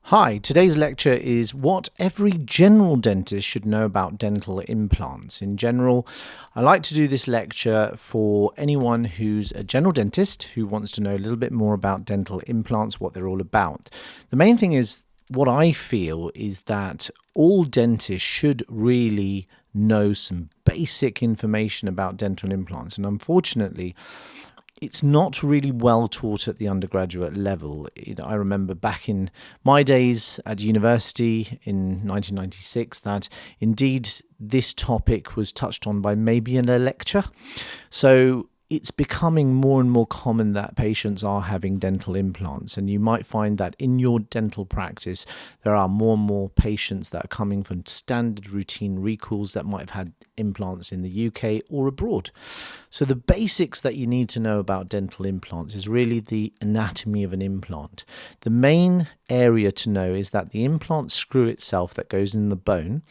Hi, today's lecture is what every general dentist should know about dental implants. In general, I like to do this lecture for anyone who's a general dentist who wants to know a little bit more about dental implants, what they're all about. The main thing is, what I feel is that all dentists should really know some basic information about dental implants. And unfortunately, it's not really well taught at the undergraduate level. I remember back in my days at university in 1996 that indeed this topic was touched on by maybe in a lecture. So it's becoming more and more common that patients are having dental implants, and you might find that in your dental practice there are more and more patients that are coming from standard routine recalls that might have had implants in the UK or abroad. So the basics that you need to know about dental implants is really the anatomy of an implant. The main area to know is that the implant screw itself that goes in the bone,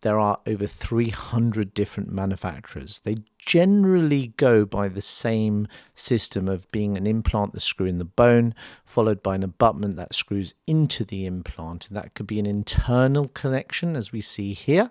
there are over 300 different manufacturers. They generally go by the same system of being an implant, the screw in the bone, followed by an abutment that screws into the implant. That could be an internal connection, as we see here,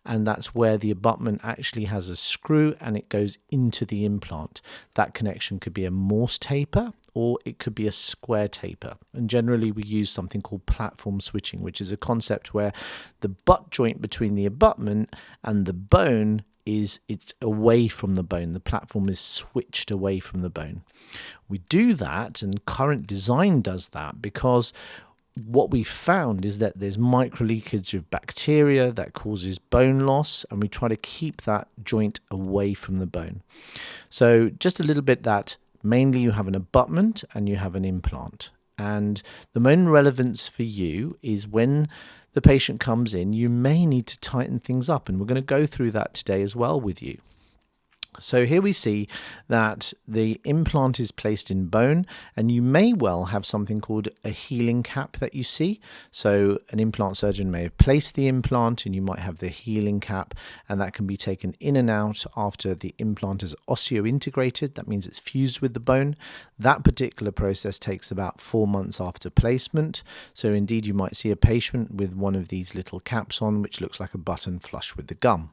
and that's where the abutment actually has a screw and it goes into the implant. That connection could be a Morse taper, or it could be a square taper. And generally we use something called platform switching, which is a concept where the butt joint between the abutment and the bone it's away from the bone. The platform is switched away from the bone. We do that, and current design does that, because what we found is that there's micro leakage of bacteria that causes bone loss, and we try to keep that joint away from the bone. So just a little bit that mainly you have an abutment and you have an implant. And the main relevance for you is when the patient comes in, you may need to tighten things up. And we're going to go through that today as well with you. So here we see that the implant is placed in bone, and you may well have something called a healing cap that you see. So an implant surgeon may have placed the implant and you might have the healing cap, and that can be taken in and out after the implant is osseointegrated. That means it's fused with the bone. That particular process takes about 4 months after placement. So indeed you might see a patient with one of these little caps on, which looks like a button flush with the gum.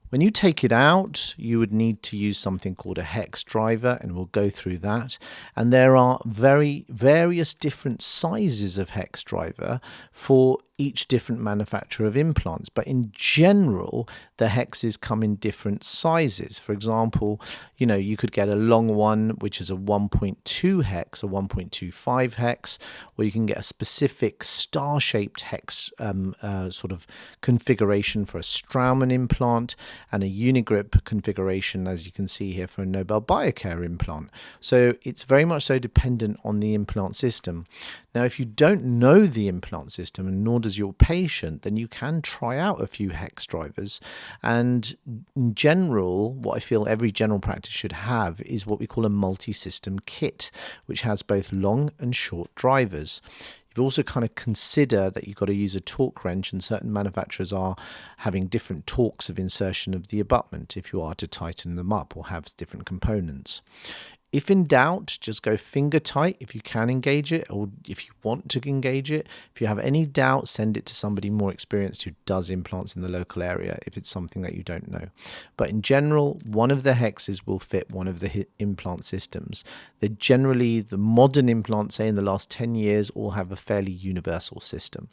When you take it out, you would need to use something called a hex driver, and we'll go through that. And there are various different sizes of hex driver for each different manufacturer of implants. But in general, the hexes come in different sizes. For example, you could get a long one, which is a 1.2 hex, a 1.25 hex, or you can get a specific star-shaped hex sort of configuration for a Straumann implant, and a unigrip configuration, as you can see here, for a Nobel Biocare implant. So it's very much so dependent on the implant system. Now, if you don't know the implant system, and nor does your patient, then you can try out a few hex drivers. And in general, what I feel every general practice should have is what we call a multi-system kit, which has both long and short drivers. You've also kind of consider that you've got to use a torque wrench, and certain manufacturers are having different torques of insertion of the abutment if you are to tighten them up or have different components. If in doubt, just go finger tight if you can engage it, or if you want to engage it. If you have any doubt, send it to somebody more experienced who does implants in the local area if it's something that you don't know. But in general, one of the hexes will fit one of the implant systems. They're generally, the modern implants, say in the last 10 years, all have a fairly universal system.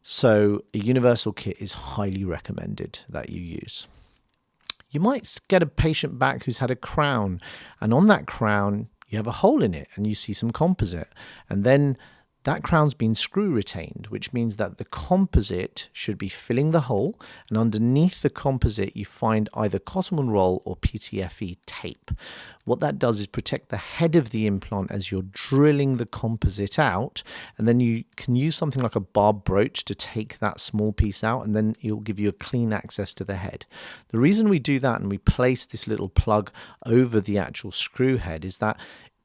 So a universal kit is highly recommended that you use. You might get a patient back who's had a crown, and on that crown you have a hole in it and you see some composite, and then that crown's been screw retained, which means that the composite should be filling the hole, and underneath the composite you find either cotton wool roll or PTFE tape. What that does is protect the head of the implant as you're drilling the composite out, and then you can use something like a barb brooch to take that small piece out, and then it'll give you a clean access to the head. The reason we do that and we place this little plug over the actual screw head is that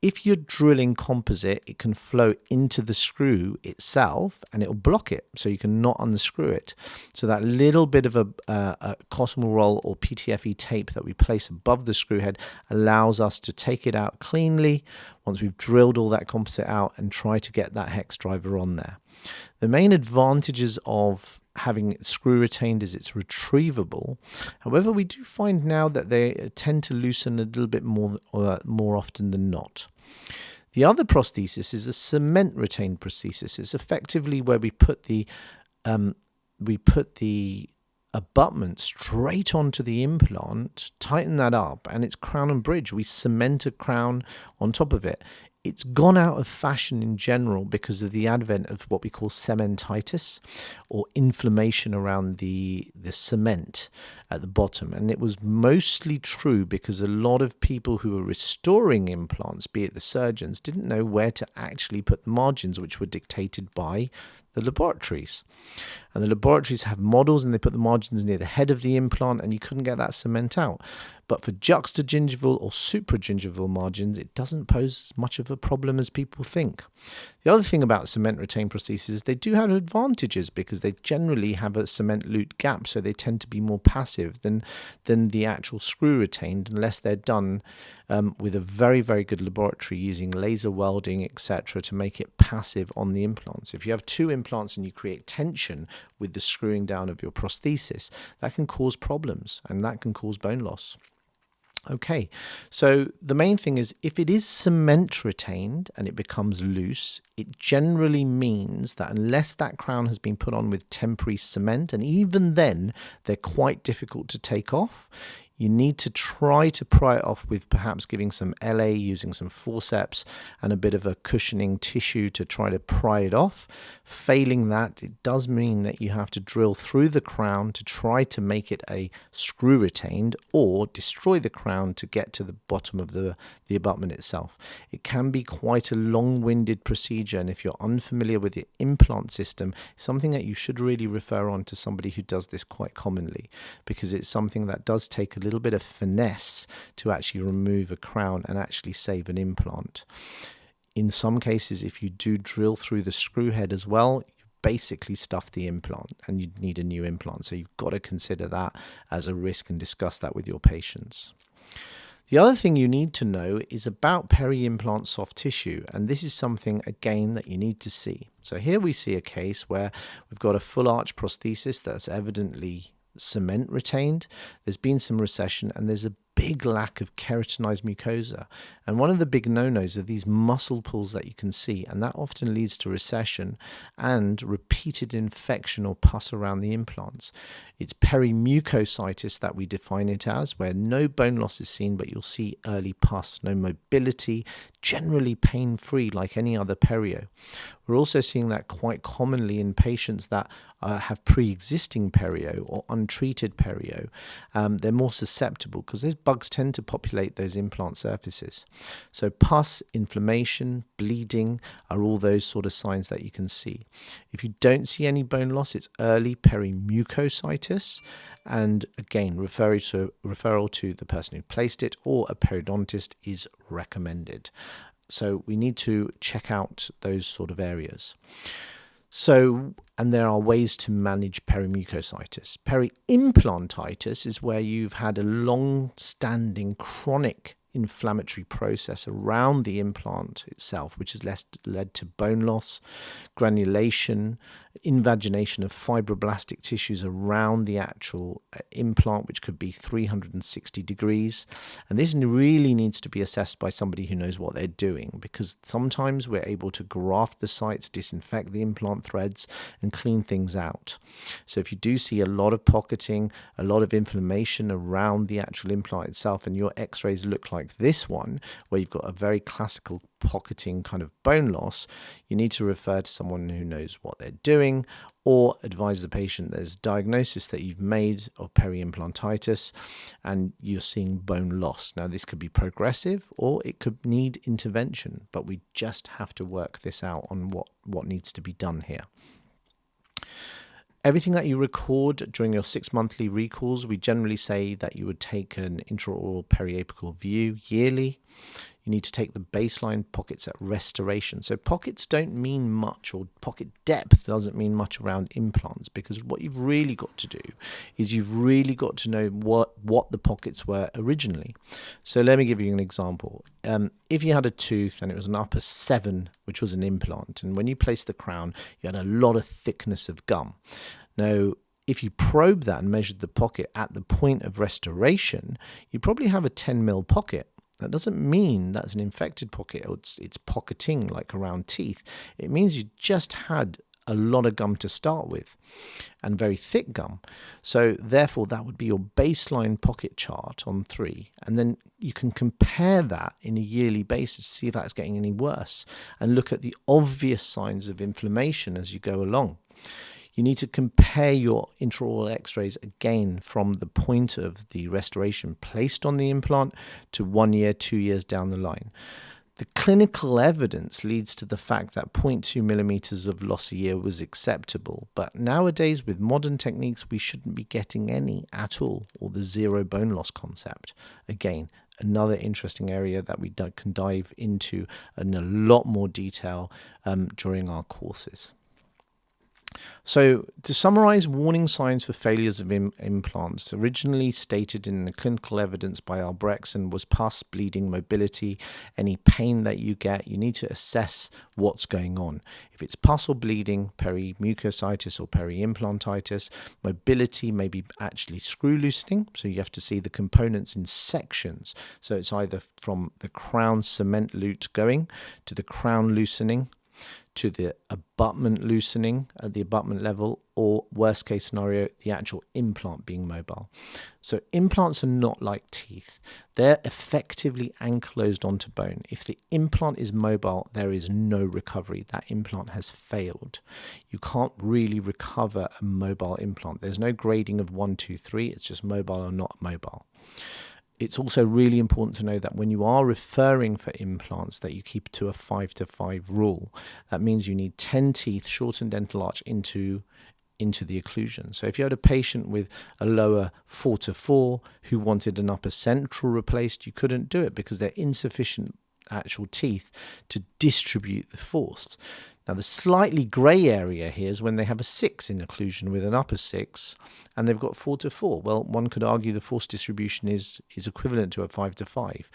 If you're drilling composite, it can flow into the screw itself and it will block it, so you cannot unscrew it. So that little bit of a cotton roll or PTFE tape that we place above the screw head allows us to take it out cleanly once we've drilled all that composite out and try to get that hex driver on there. The main advantages of having it screw retained is it's retrievable. However, we do find now that they tend to loosen a little bit more often than not. The other prosthesis is a cement retained prosthesis. It's effectively where we put the abutment straight onto the implant, tighten that up, and it's crown and bridge. We cement a crown on top of it. It's gone out of fashion in general because of the advent of what we call cementitis, or inflammation around the cement at the bottom. And it was mostly true because a lot of people who were restoring implants, be it the surgeons, didn't know where to actually put the margins, which were dictated by the laboratories. And the laboratories have models and they put the margins near the head of the implant, and you couldn't get that cement out. But for juxtagingival or supragingival margins, it doesn't pose as much of a problem as people think. The other thing about cement retained prostheses is they do have advantages because they generally have a cement lute gap, so they tend to be more passive than the actual screw retained, unless they're done with a very, very good laboratory using laser welding, etc., to make it passive on the implants. If you have two implants and you create tension with the screwing down of your prosthesis, that can cause problems and that can cause bone loss. Okay, so the main thing is if it is cement retained and it becomes loose, it generally means that unless that crown has been put on with temporary cement, and even then they're quite difficult to take off, you need to try to pry it off with perhaps giving some LA, using some forceps and a bit of a cushioning tissue to try to pry it off. Failing that, it does mean that you have to drill through the crown to try to make it a screw retained, or destroy the crown to get to the bottom of the abutment itself. It can be quite a long-winded procedure, and if you're unfamiliar with the implant system, it's something that you should really refer on to somebody who does this quite commonly, because it's something that does take a little bit of finesse to actually remove a crown and actually save an implant. In some cases, if you do drill through the screw head as well, you basically stuff the implant and you need a new implant. So you've got to consider that as a risk and discuss that with your patients. The other thing you need to know is about peri-implant soft tissue, and this is something again that you need to see. So here we see a case where we've got a full arch prosthesis that's evidently cement retained. There's been some recession and there's a big lack of keratinized mucosa, and one of the big no-nos are these muscle pulls that you can see, and that often leads to recession and repeated infection or pus around the implants. It's perimucositis that we define it as, where no bone loss is seen but you'll see early pus, no mobility, generally pain-free like any other perio. We're also seeing that quite commonly in patients that have pre-existing perio or untreated perio. They're more susceptible because those bugs tend to populate those implant surfaces. So pus, inflammation, bleeding are all those sort of signs that you can see. If you don't see any bone loss, it's early perimucositis, and again, referral to the person who placed it or a periodontist is recommended. So we need to check out those sort of areas. So, and there are ways to manage perimucositis. Peri-implantitis is where you've had a long-standing chronic inflammatory process around the implant itself, which has led to bone loss, granulation, invagination of fibroblastic tissues around the actual implant, which could be 360 degrees. And this really needs to be assessed by somebody who knows what they're doing, because sometimes we're able to graft the sites, disinfect the implant threads, and clean things out. So if you do see a lot of pocketing, a lot of inflammation around the actual implant itself, and your x-rays look like this one, where you've got a very classical pocketing kind of bone loss, you need to refer to someone who knows what they're doing, or advise the patient there's a diagnosis that you've made of peri-implantitis and you're seeing bone loss. Now, this could be progressive or it could need intervention, but we just have to work this out on what needs to be done here. Everything that you record during your 6 monthly recalls, we generally say that you would take an intraoral periapical view yearly. you need to take the baseline pockets at restoration. So pockets don't mean much, or pocket depth doesn't mean much around implants, because what you've really got to do is you've really got to know what the pockets were originally. So let me give you an example. If you had a tooth and it was an upper 7, which was an implant, and when you placed the crown, you had a lot of thickness of gum. Now, if you probe that and measured the pocket at the point of restoration, you probably have a 10 mil pocket. That doesn't mean that's an infected pocket, or it's pocketing like around teeth. It means you just had a lot of gum to start with, and very thick gum. So therefore, that would be your baseline pocket chart on 3. And then you can compare that in a yearly basis to see if that's getting any worse, and look at the obvious signs of inflammation as you go along. You need to compare your intraoral x-rays again from the point of the restoration placed on the implant to 1 year, 2 years down the line. The clinical evidence leads to the fact that 0.2 millimeters of loss a year was acceptable, but nowadays with modern techniques we shouldn't be getting any at all, or the zero bone loss concept. Again, another interesting area that we can dive into in a lot more detail during our courses. So, to summarize, warning signs for failures of implants, originally stated in the clinical evidence by Albrechtsen, was pus, bleeding, mobility, any pain that you get. You need to assess what's going on. If it's pus or bleeding, perimucositis or periimplantitis, mobility may be actually screw loosening, so you have to see the components in sections. So it's either from the crown cement lute going to the crown loosening, to the abutment loosening at the abutment level, or worst case scenario, the actual implant being mobile. So implants are not like teeth. They're effectively ankylosed onto bone. If the implant is mobile, there is no recovery. That implant has failed. You can't really recover a mobile implant. There's no grading of 1, 2, 3. It's just mobile or not mobile. It's also really important to know that when you are referring for implants, that you keep to a 5-to-5 rule. That means you need 10 teeth, shortened dental arch into the occlusion. So if you had a patient with a lower 4-to-4 who wanted an upper central replaced, you couldn't do it because they're insufficient actual teeth to distribute the force. Now, the slightly grey area here is when they have a 6 in occlusion with an upper 6 and they've got 4-to-4. Well, one could argue the force distribution is equivalent to a 5-to-5,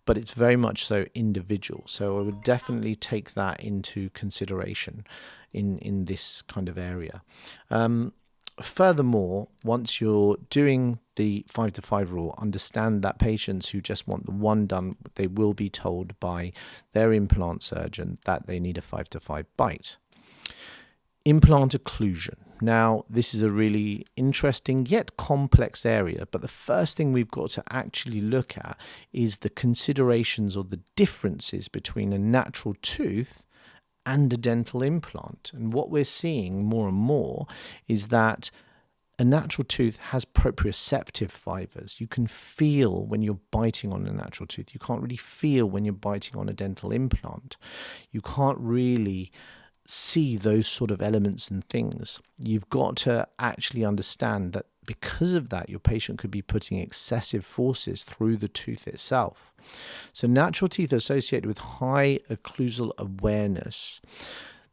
but it's very much so individual. So I would definitely take that into consideration in this kind of area. Furthermore, once you're doing the 5-to-5 rule, understand that patients who just want the one done, they will be told by their implant surgeon that they need a 5-to-5 bite. Implant occlusion. Now, this is a really interesting yet complex area, but the first thing we've got to actually look at is the considerations or the differences between a natural tooth and a dental implant. And what we're seeing more and more is that a natural tooth has proprioceptive fibers. You can feel when you're biting on a natural tooth. You can't really feel when you're biting on a dental implant. You can't really see those sort of elements and things. You've got to actually understand that because of that, your patient could be putting excessive forces through the tooth itself. So natural teeth are associated with high occlusal awareness.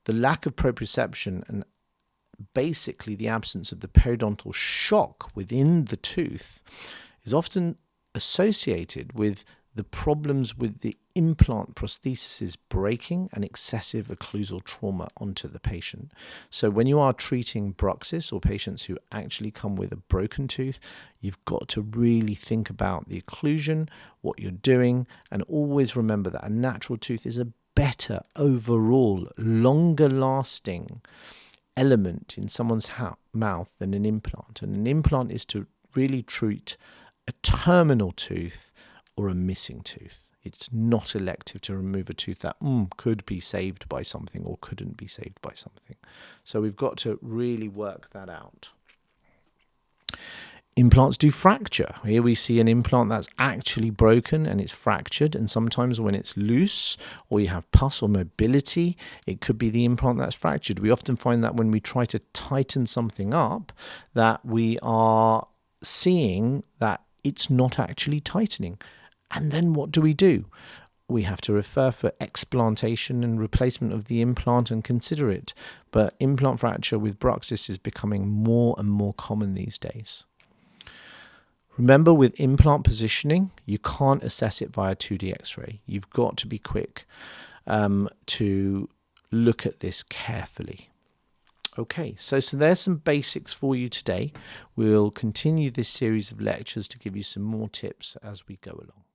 The lack of proprioception and basically the absence of the periodontal shock within the tooth is often associated with the problems with the implant prostheses breaking and excessive occlusal trauma onto the patient. So when you are treating bruxis or patients who actually come with a broken tooth, you've got to really think about the occlusion, what you're doing, and always remember that a natural tooth is a better overall, longer lasting element in someone's mouth than an implant. And an implant is to really treat a terminal tooth or a missing tooth. It's not elective to remove a tooth that could be saved by something or couldn't be saved by something. So we've got to really work that out. Implants do fracture. Here we see an implant that's actually broken and it's fractured, and sometimes when it's loose or you have pus or mobility, it could be the implant that's fractured. We often find that when we try to tighten something up, that we are seeing that it's not actually tightening. And then what do? we have to refer for explantation and replacement of the implant and consider it. But implant fracture with bruxis is becoming more and more common these days. Remember, with implant positioning, you can't assess it via 2D X-ray. You've got to be quick to look at this carefully. Okay, so there's some basics for you today. We'll continue this series of lectures to give you some more tips as we go along.